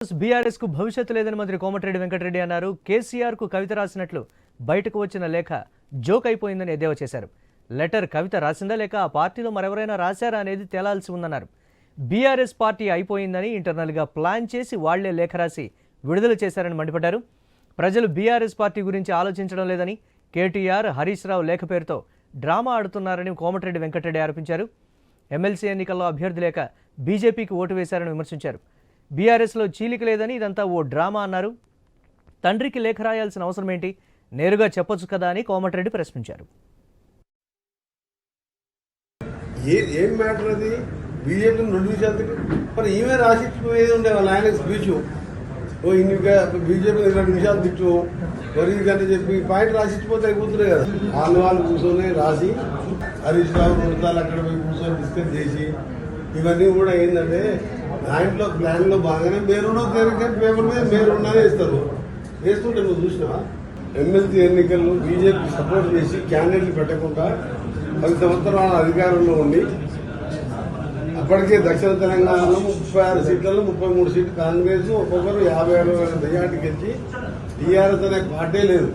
BRS కు భవిష్యత్తు లేదని మంత్రి కోమటిరెడ్డి వెంకటరెడ్డి అన్నారు. కేసీఆర్ కు కవిత రాసినట్లు బయటకు వచ్చిన లేఖ జోక్ అయిపోయిందని ఎద్దేవా చేశారు. లెటర్ కవిత రాసిందా లేక ఆ పార్టీలో మరెవరైనా రాశారా అనేది తేలాల్సి ఉందన్నారు. బీఆర్ఎస్ పార్టీ అయిపోయిందని ఇంటర్నల్ గా ప్లాన్ చేసి వాళ్లే లేఖ రాసి విడుదల చేశారని మండిపడ్డారు. ప్రజలు బీఆర్ఎస్ పార్టీ గురించి ఆలోచించడం లేదని, కేటీఆర్, హరీష్ రావు లేఖ పేరుతో డ్రామా ఆడుతున్నారని కోమటిరెడ్డి వెంకటరెడ్డి ఆరోపించారు. ఎమ్మెల్సీ ఎన్నికల్లో అభ్యర్థి లేక బీజేపీకి ఓటు వేశారని విమర్శించారు. బీఆర్ఎస్లో చీలిక లేదని, ఇదంతా ఓ డ్రామా అన్నారు. తండ్రికి లేఖ రాయాల్సిన అవసరం ఏంటి, నేరుగా చెప్పొచ్చు కదా అని కోమటిరెడ్డి ప్రశ్నించారు. ఏం మ్యాటర్ అది? బీజేపీ 2% మరి ఈమె రాసిపోయేది ఉండే వాళ్ళ ఆయన స్పీచ్ బీజేపీ 2 నిమిషాలు తిట్టు మరి కానీ చెప్పి పాయింట్ రాసిచ్చిపోతే అయిపోతున్నాయి కదా. వాళ్ళు కూర్చొని రాసి హరీష్ రావు 2 సార్లు అక్కడ పోయి కూర్చొని డిస్కస్ చేసి ఇవన్నీ కూడా ఏంటంటే దాంట్లో ప్లాన్ లో బాగానే పేరున్న పేపర్ మీద పేరున్నదే ఇస్తారు. వేస్తుంటే నువ్వు చూసినావా? ఎమ్మెల్సీ ఎన్నికల్లో బీజేపీ సపోర్ట్ చేసి క్యాండిడేట్లు పెట్టకుండా 10 సంవత్సరాల అధికారంలో ఉండి అప్పటికే దక్షిణ తెలంగాణలో 36 సీట్లలో 33 సీట్లు కాంగ్రెస్, ఒక్కొక్కరు 50-60 మెజార్టీకి ఇచ్చి టీఆర్ఎస్ అనే పార్టీ లేదు.